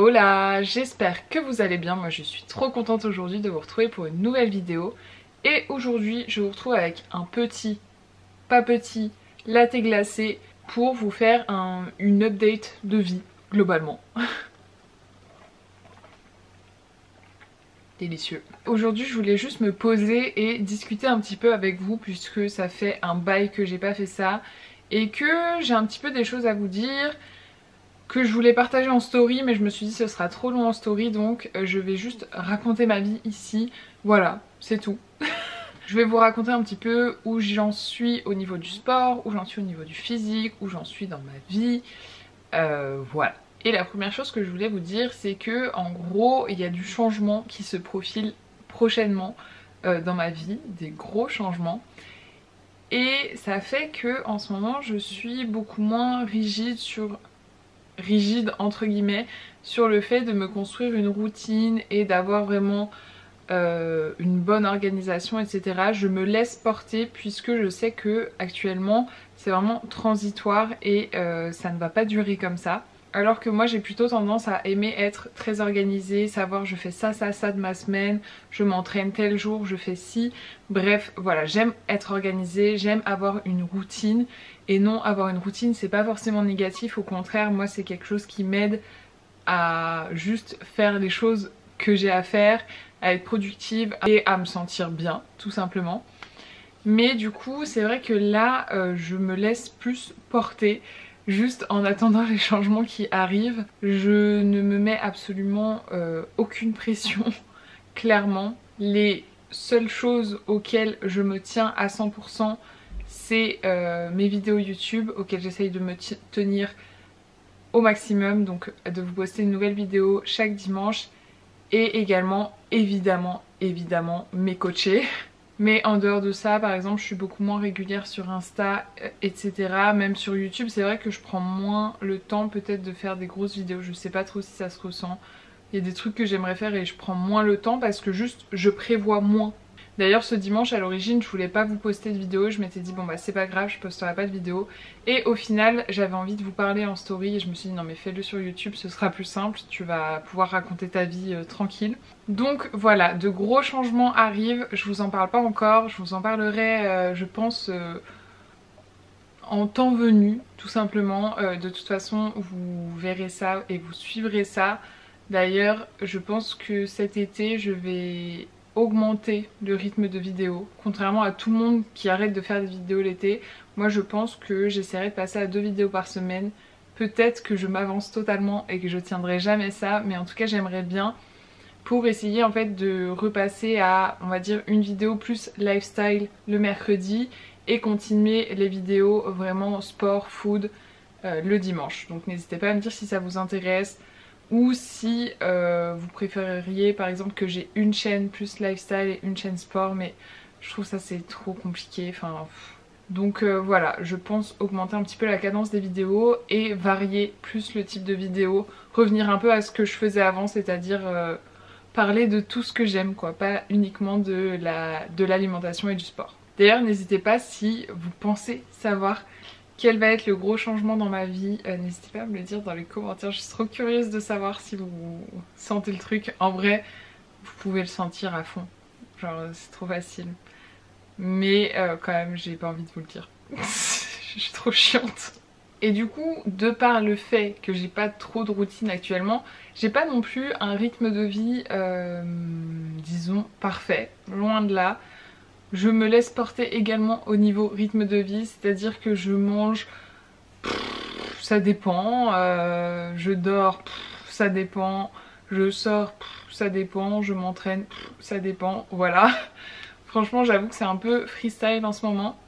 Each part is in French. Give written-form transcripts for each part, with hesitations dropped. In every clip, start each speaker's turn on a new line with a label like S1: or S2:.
S1: Hola, j'espère que vous allez bien. Moi je suis trop contente aujourd'hui de vous retrouver pour une nouvelle vidéo. Et aujourd'hui je vous retrouve avec un petit, pas petit, latte glacé pour vous faire une update de vie globalement. Délicieux. Aujourd'hui je voulais juste me poser et discuter un petit peu avec vous puisque ça fait un bail que j'ai pas fait ça et que j'ai un petit peu des choses à vous dire que je voulais partager en story, mais je me suis dit ce sera trop long en story, donc je vais juste raconter ma vie ici. Voilà, c'est tout. Je vais vous raconter un petit peu où j'en suis au niveau du sport, où j'en suis au niveau du physique, où j'en suis dans ma vie. Voilà. Et la première chose que je voulais vous dire, c'est que en gros, il y a du changement qui se profile prochainement dans ma vie, des gros changements. Et ça fait que en ce moment, je suis beaucoup moins rigide entre guillemets sur le fait de me construire une routine et d'avoir vraiment une bonne organisation, etc. Je me laisse porter puisque je sais que actuellement c'est vraiment transitoire et ça ne va pas durer comme ça. Alors que moi j'ai plutôt tendance à aimer être très organisée, savoir je fais ça, ça, ça de ma semaine, je m'entraîne tel jour, je fais ci. Bref, voilà, j'aime être organisée, j'aime avoir une routine. Et non, avoir une routine c'est pas forcément négatif, au contraire moi c'est quelque chose qui m'aide à juste faire les choses que j'ai à faire, à être productive et à me sentir bien tout simplement. Mais du coup c'est vrai que là je me laisse plus porter juste en attendant les changements qui arrivent. Je ne me mets absolument aucune pression clairement. Les seules choses auxquelles je me tiens à 100%, c'est mes vidéos YouTube auxquelles j'essaye de me tenir au maximum, donc de vous poster une nouvelle vidéo chaque dimanche et également évidemment mes coachés. Mais en dehors de ça, par exemple, je suis beaucoup moins régulière sur Insta, etc. Même sur YouTube, c'est vrai que je prends moins le temps peut-être de faire des grosses vidéos. Je sais pas trop si ça se ressent. Il y a des trucs que j'aimerais faire et je prends moins le temps parce que juste je prévois moins. D'ailleurs ce dimanche à l'origine je voulais pas vous poster de vidéo, je m'étais dit bon bah c'est pas grave, je posterai pas de vidéo. Et au final j'avais envie de vous parler en story et je me suis dit non mais fais-le sur YouTube, ce sera plus simple, tu vas pouvoir raconter ta vie tranquille. Donc voilà, de gros changements arrivent, je vous en parle pas encore, je vous en parlerai je pense en temps venu tout simplement. De toute façon vous verrez ça et vous suivrez ça. D'ailleurs je pense que cet été je vais augmenter le rythme de vidéo. Contrairement à tout le monde qui arrête de faire des vidéos l'été, moi je pense que j'essaierai de passer à 2 vidéos par semaine. Peut-être que je m'avance totalement et que je tiendrai jamais ça, mais en tout cas j'aimerais bien pour essayer en fait de repasser à on va dire une vidéo plus lifestyle le mercredi et continuer les vidéos vraiment sport, food le dimanche. Donc n'hésitez pas à me dire si ça vous intéresse ou si vous préféreriez par exemple que j'ai une chaîne plus lifestyle et une chaîne sport, mais je trouve ça c'est trop compliqué, enfin donc voilà, je pense augmenter un petit peu la cadence des vidéos et varier plus le type de vidéo, revenir un peu à ce que je faisais avant, c'est-à-dire parler de tout ce que j'aime quoi, pas uniquement de l'alimentation et du sport. D'ailleurs n'hésitez pas si vous pensez savoir quel va être le gros changement dans ma vie, n'hésitez pas à me le dire dans les commentaires, je suis trop curieuse de savoir si vous sentez le truc. En vrai, vous pouvez le sentir à fond, genre c'est trop facile. Mais quand même, j'ai pas envie de vous le dire. Je suis trop chiante. Et du coup, de par le fait que j'ai pas trop de routine actuellement, j'ai pas non plus un rythme de vie, disons, parfait, loin de là. Je me laisse porter également au niveau rythme de vie, c'est-à-dire que je mange, ça dépend, je dors, ça dépend, je sors, ça dépend, je m'entraîne, ça dépend, voilà. Franchement j'avoue que c'est un peu freestyle en ce moment.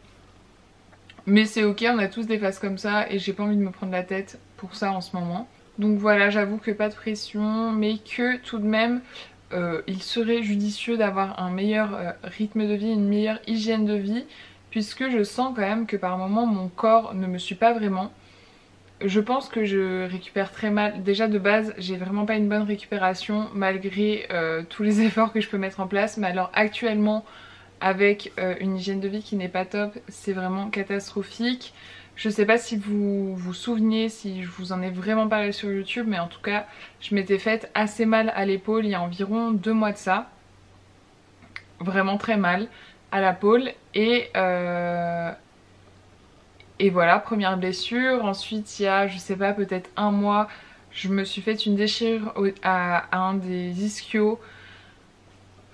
S1: Mais c'est ok, on a tous des phases comme ça et j'ai pas envie de me prendre la tête pour ça en ce moment. Donc voilà, j'avoue que pas de pression, mais que tout de même il serait judicieux d'avoir un meilleur rythme de vie, une meilleure hygiène de vie, puisque je sens quand même que par moments mon corps ne me suit pas vraiment. Je pense que je récupère très mal. Déjà de base, j'ai vraiment pas une bonne récupération malgré tous les efforts que je peux mettre en place. Mais alors actuellement, avec une hygiène de vie qui n'est pas top, c'est vraiment catastrophique. Je sais pas si vous vous souvenez, si je vous en ai vraiment parlé sur YouTube, mais en tout cas je m'étais faite assez mal à l'épaule il y a environ 2 mois de ça. Vraiment très mal à l'épaule et voilà, première blessure. Ensuite il y a, je sais pas, peut-être un mois, je me suis fait une déchirure à un des ischios.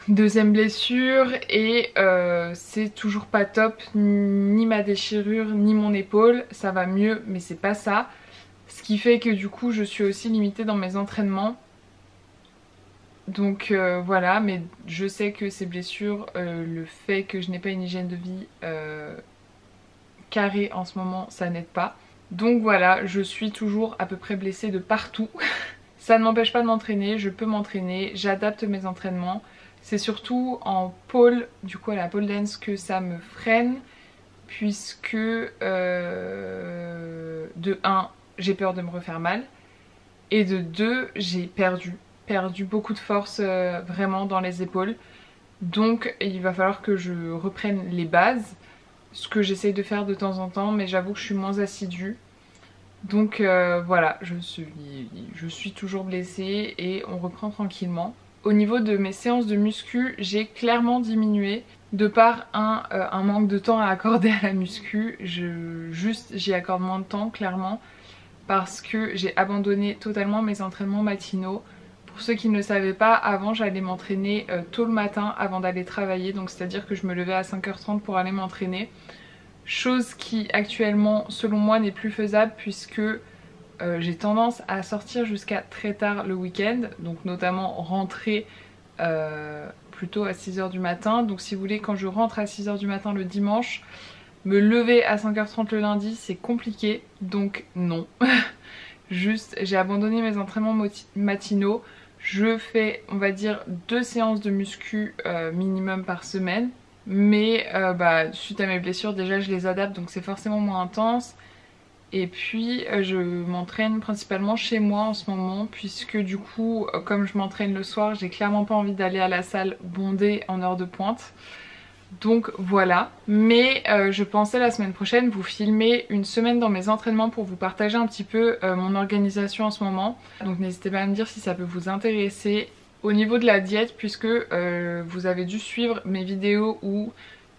S1: Deuxième blessure et c'est toujours pas top, ni ma déchirure ni mon épaule, ça va mieux mais c'est pas ça. Ce qui fait que du coup je suis aussi limitée dans mes entraînements. Donc voilà, mais je sais que ces blessures, le fait que je n'ai pas une hygiène de vie carrée en ce moment, ça n'aide pas. Donc voilà, je suis toujours à peu près blessée de partout. Ça ne m'empêche pas de m'entraîner, je peux m'entraîner, j'adapte mes entraînements. C'est surtout en pole, du coup à la pole dance, que ça me freine, puisque de 1, j'ai peur de me refaire mal, et de 2, j'ai perdu beaucoup de force vraiment dans les épaules. Donc il va falloir que je reprenne les bases, ce que j'essaye de faire de temps en temps, mais j'avoue que je suis moins assidue. Donc voilà, je suis toujours blessée et on reprend tranquillement. Au niveau de mes séances de muscu, j'ai clairement diminué de par un manque de temps à accorder à la muscu. J'y accorde moins de temps clairement parce que j'ai abandonné totalement mes entraînements matinaux. Pour ceux qui ne le savaient pas, avant j'allais m'entraîner tôt le matin avant d'aller travailler, donc c'est à dire que je me levais à 5h30 pour aller m'entraîner. Chose qui actuellement selon moi n'est plus faisable puisque j'ai tendance à sortir jusqu'à très tard le week-end, donc notamment rentrer plutôt à 6h du matin. Donc si vous voulez, quand je rentre à 6h du matin le dimanche, me lever à 5h30 le lundi c'est compliqué, donc non. Juste j'ai abandonné mes entraînements matinaux. Je fais on va dire 2 séances de muscu minimum par semaine. Mais suite à mes blessures déjà je les adapte donc c'est forcément moins intense. Et puis je m'entraîne principalement chez moi en ce moment puisque du coup comme je m'entraîne le soir j'ai clairement pas envie d'aller à la salle bondée en heure de pointe. Donc voilà, mais je pensais la semaine prochaine vous filmer une semaine dans mes entraînements pour vous partager un petit peu mon organisation en ce moment. Donc n'hésitez pas à me dire si ça peut vous intéresser. Au niveau de la diète, puisque vous avez dû suivre mes vidéos où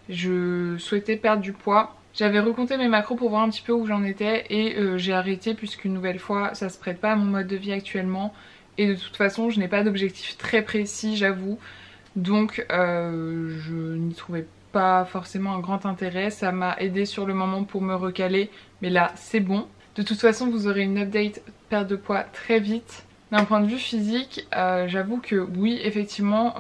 S1: je souhaitais perdre du poids, j'avais recompté mes macros pour voir un petit peu où j'en étais et j'ai arrêté puisqu'une nouvelle fois ça se prête pas à mon mode de vie actuellement et de toute façon je n'ai pas d'objectif très précis j'avoue, donc je n'y trouvais pas forcément un grand intérêt. Ça m'a aidé sur le moment pour me recaler mais là c'est bon. De toute façon vous aurez une update perte de poids très vite. D'un point de vue physique, j'avoue que oui, effectivement,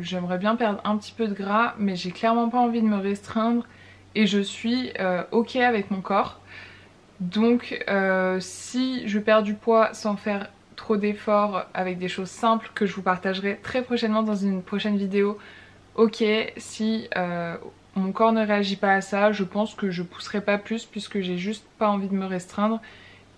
S1: j'aimerais bien perdre un petit peu de gras, mais j'ai clairement pas envie de me restreindre et je suis ok avec mon corps. Donc si je perds du poids sans faire trop d'efforts, avec des choses simples que je vous partagerai très prochainement dans une prochaine vidéo, ok. Si mon corps ne réagit pas à ça, je pense que je pousserai pas plus puisque j'ai juste pas envie de me restreindre.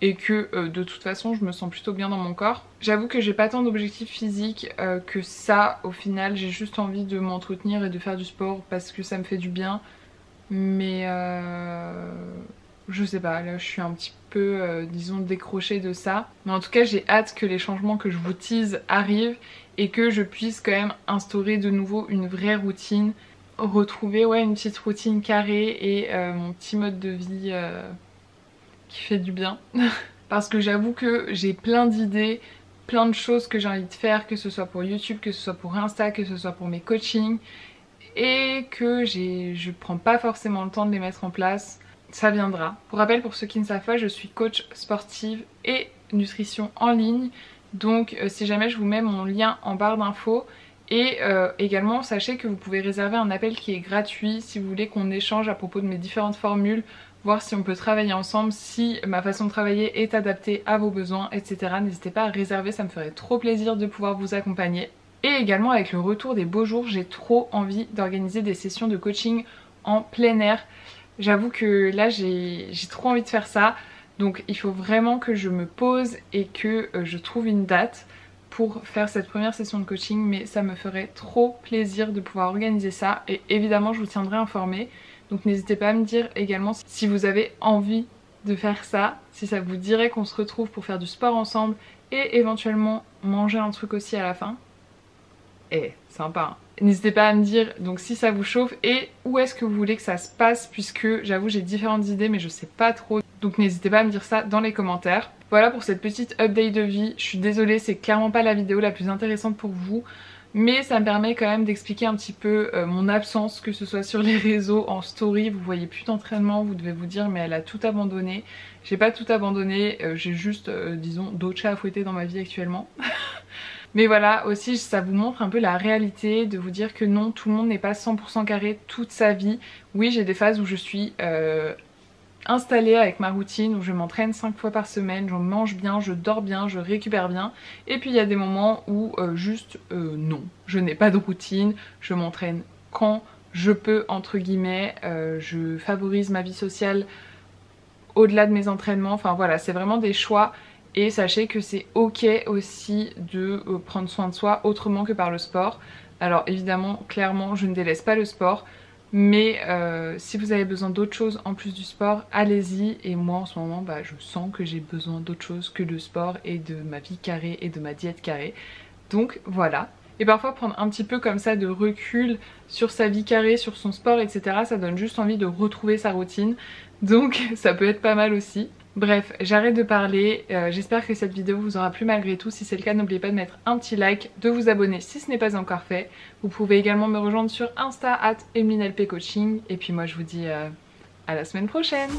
S1: Et que de toute façon je me sens plutôt bien dans mon corps. J'avoue que j'ai pas tant d'objectifs physiques que ça au final, j'ai juste envie de m'entretenir et de faire du sport parce que ça me fait du bien. Mais je sais pas, là je suis un petit peu disons décrochée de ça. Mais en tout cas j'ai hâte que les changements que je vous tease arrivent et que je puisse quand même instaurer de nouveau une vraie routine. Retrouver une petite routine carrée et mon petit mode de vie qui fait du bien. Parce que j'avoue que j'ai plein d'idées, plein de choses que j'ai envie de faire, que ce soit pour YouTube, que ce soit pour Insta, que ce soit pour mes coachings, et que je prends pas forcément le temps de les mettre en place. Ça viendra. Pour rappel, pour ceux qui ne savent pas, je suis coach sportive et nutrition en ligne. Donc si jamais je vous mets mon lien en barre d'infos. Et également sachez que vous pouvez réserver un appel qui est gratuit si vous voulez qu'on échange à propos de mes différentes formules, voir si on peut travailler ensemble, si ma façon de travailler est adaptée à vos besoins, etc. N'hésitez pas à réserver, ça me ferait trop plaisir de pouvoir vous accompagner. Et également avec le retour des beaux jours, j'ai trop envie d'organiser des sessions de coaching en plein air. J'avoue que là j'ai trop envie de faire ça, donc il faut vraiment que je me pose et que je trouve une date pour faire cette première session de coaching, mais ça me ferait trop plaisir de pouvoir organiser ça et évidemment je vous tiendrai informée. Donc n'hésitez pas à me dire également si vous avez envie de faire ça, si ça vous dirait qu'on se retrouve pour faire du sport ensemble et éventuellement manger un truc aussi à la fin. Eh, sympa hein. N'hésitez pas à me dire donc si ça vous chauffe et où est-ce que vous voulez que ça se passe, puisque j'avoue j'ai différentes idées mais je sais pas trop. Donc n'hésitez pas à me dire ça dans les commentaires. Voilà pour cette petite update de vie. Je suis désolée, c'est clairement pas la vidéo la plus intéressante pour vous, mais ça me permet quand même d'expliquer un petit peu mon absence, que ce soit sur les réseaux, en story. Vous voyez plus d'entraînement, vous devez vous dire mais elle a tout abandonné. J'ai pas tout abandonné, j'ai juste disons d'autres chats à fouetter dans ma vie actuellement. Mais voilà, aussi ça vous montre un peu la réalité, de vous dire que non, tout le monde n'est pas 100% carré toute sa vie. Oui, j'ai des phases où je suis installée avec ma routine, où je m'entraîne 5 fois par semaine, je mange bien, je dors bien, je récupère bien. Et puis il y a des moments où juste non, je n'ai pas de routine, je m'entraîne quand je peux entre guillemets, je favorise ma vie sociale au-delà de mes entraînements. Enfin voilà, c'est vraiment des choix. Et sachez que c'est ok aussi de prendre soin de soi autrement que par le sport. Alors évidemment, clairement, je ne délaisse pas le sport. Mais si vous avez besoin d'autre chose en plus du sport, allez-y. Et moi en ce moment, bah, je sens que j'ai besoin d'autre chose que le sport et de ma vie carrée et de ma diète carrée. Donc voilà. Et parfois prendre un petit peu comme ça de recul sur sa vie carrée, sur son sport, etc. ça donne juste envie de retrouver sa routine. Donc ça peut être pas mal aussi. Bref, j'arrête de parler, j'espère que cette vidéo vous aura plu malgré tout. Si c'est le cas, n'oubliez pas de mettre un petit like, de vous abonner si ce n'est pas encore fait. Vous pouvez également me rejoindre sur Insta @EmelineLPCoaching. Et puis moi je vous dis à la semaine prochaine.